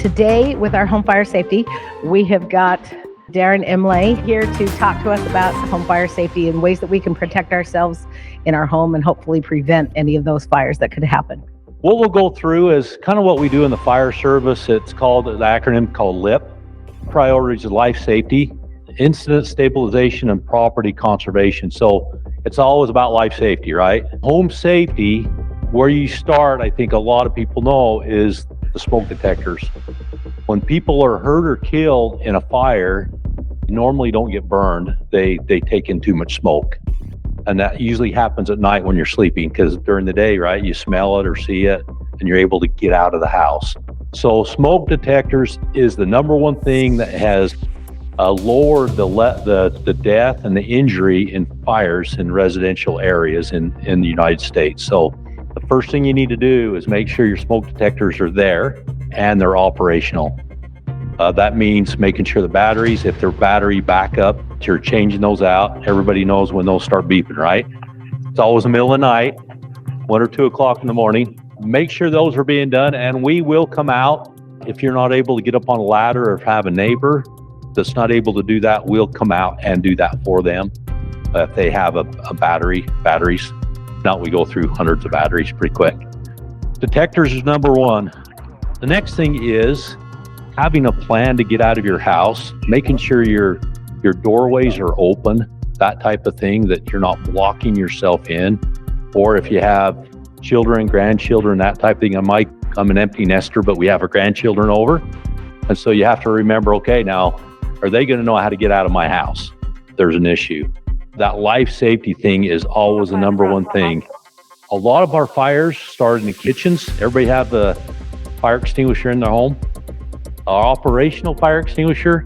Today with our home fire safety, we have got Darren Imlay here to talk to us about home fire safety and ways that we can protect ourselves in our home and hopefully prevent any of those fires that could happen. What we'll go through is kind of what we do in the fire service. It's called, the acronym called LEAP, Priorities of Life Safety, Incident Stabilization, and Property Conservation. So it's always about life safety, right? Home safety, where you start, I think a lot of people know, is the smoke detectors. When people are hurt or killed in a fire, normally don't get burned. They take in too much smoke. And that usually happens at night when you're sleeping, because during the day, right, you smell it or see it and you're able to get out of the house. So smoke detectors is the number one thing that has lowered the death and the injury in fires in residential areas in the United States. So the first thing you need to do is make sure your smoke detectors are there and they're operational. That means making sure the batteries, if they're battery backup, you're changing those out. Everybody knows when those start beeping, right? It's always the middle of the night, 1 or 2 o'clock in the morning. Make sure those are being done, and we will come out. If you're not able to get up on a ladder or have a neighbor that's not able to do that, we'll come out and do that for them. If they have a batteries. Now we go through hundreds of batteries pretty quick. Detectors is number one. The next thing is having a plan to get out of your house, making sure your doorways are open, that type of thing, that you're not blocking yourself in. Or if you have children, grandchildren, that type of thing. I'm an empty nester, but we have our grandchildren over. And so you have to remember, okay, now, are they going to know how to get out of my house? There's an issue. That life safety thing is always the number one thing. A lot of our fires start in the kitchens. Everybody have the fire extinguisher in their home. Our operational fire extinguisher,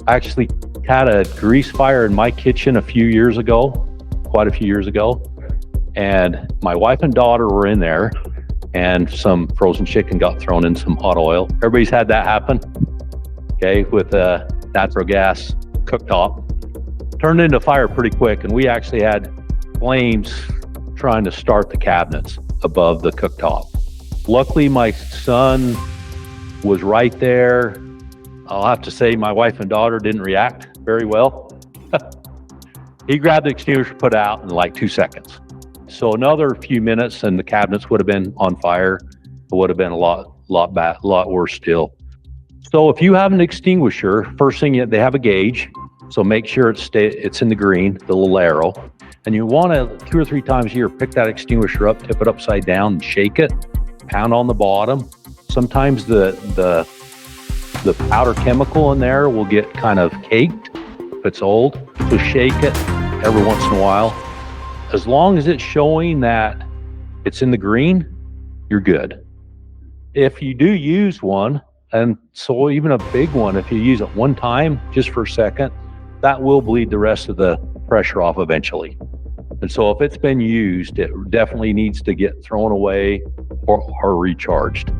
I actually had a grease fire in my kitchen quite a few years ago. And my wife and daughter were in there, and some frozen chicken got thrown in some hot oil. Everybody's had that happen, okay, with a natural gas cooktop. Turned into fire pretty quick, and we actually had flames trying to start the cabinets above the cooktop. Luckily, my son was right there. I'll have to say my wife and daughter didn't react very well. He grabbed the extinguisher, put it out in like 2 seconds. So another few minutes and the cabinets would have been on fire. It would have been a lot worse still. So if you have an extinguisher, first thing, they have a gauge. So make sure it's in the green, the little arrow. And you want to 2 or 3 times a year pick that extinguisher up, tip it upside down, and shake it, pound on the bottom. Sometimes the powder chemical in there will get kind of caked if it's old. So shake it every once in a while. As long as it's showing that it's in the green, you're good. If you do use one, and so even a big one, if you use it one time, just for a second, that will bleed the rest of the pressure off eventually. And so if it's been used, it definitely needs to get thrown away or recharged.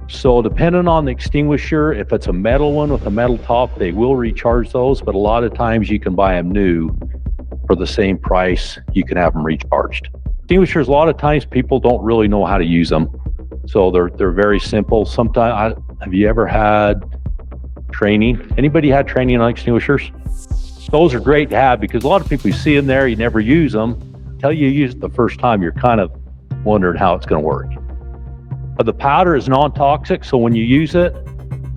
So depending on the extinguisher, if it's a metal one with a metal top, they will recharge those, but a lot of times you can buy them new for the same price. You can have them recharged. Extinguishers, a lot of times people don't really know how to use them. So they're very simple. Sometimes, have you ever had training? Anybody had training on extinguishers? Those are great to have, because a lot of people, you see them there, you never use them. Until you use it the first time, you're kind of wondering how it's going to work. But the powder is non-toxic, so when you use it,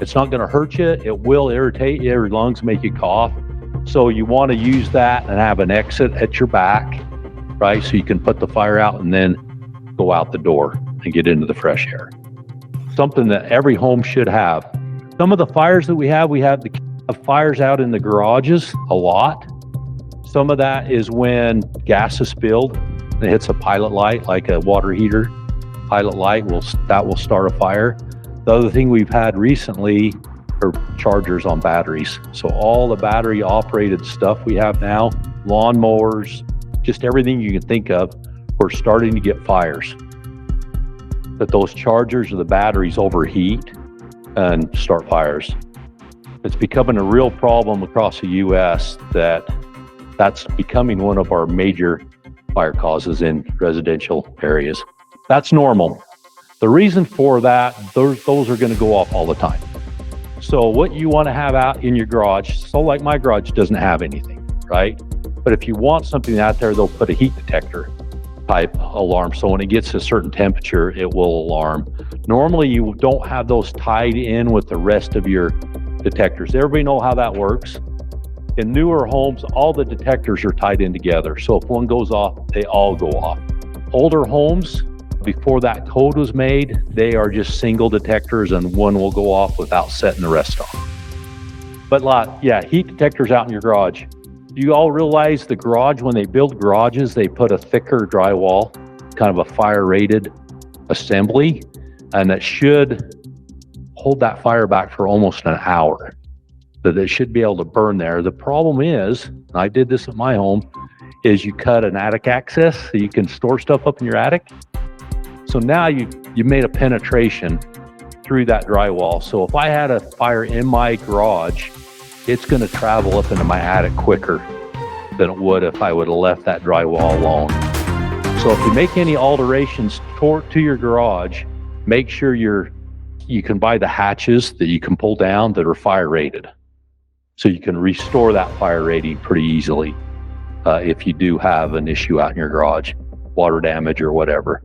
it's not going to hurt you. It will irritate your lungs, make you cough. So you want to use that and have an exit at your back, right? So you can put the fire out and then go out the door and get into the fresh air. Something that every home should have. Some of the fires that we have the fires out in the garages a lot. Some of that is when gas is spilled and it hits a pilot light, like a water heater. Pilot light will start a fire. The other thing we've had recently are chargers on batteries. So all the battery operated stuff we have now, lawnmowers, just everything you can think of, we're starting to get fires. That those chargers or the batteries overheat and start fires. It's becoming a real problem across the U.S. that's becoming one of our major fire causes in residential areas. That's normal. The reason for that, those are going to go off all the time. So what you want to have out in your garage, so like my garage doesn't have anything, right? But if you want something out there, they'll put a heat detector type alarm. So when it gets to a certain temperature, it will alarm. Normally you don't have those tied in with the rest of your detectors. Everybody know how that works. In newer homes, all the detectors are tied in together. So if one goes off, they all go off. Older homes, before that code was made, they are just single detectors and one will go off without setting the rest off. But heat detectors out in your garage. Do you all realize the garage, when they build garages, they put a thicker drywall, kind of a fire rated assembly, and that should hold that fire back for almost an hour. That it should be able to burn there. The problem is, and I did this at my home, is you cut an attic access so you can store stuff up in your attic. So now you made a penetration through that drywall. So if I had a fire in my garage, it's going to travel up into my attic quicker than it would if I would have left that drywall alone. So if you make any alterations to your garage, make sure you can buy the hatches that you can pull down that are fire rated. So you can restore that fire rating pretty easily if you do have an issue out in your garage, water damage or whatever.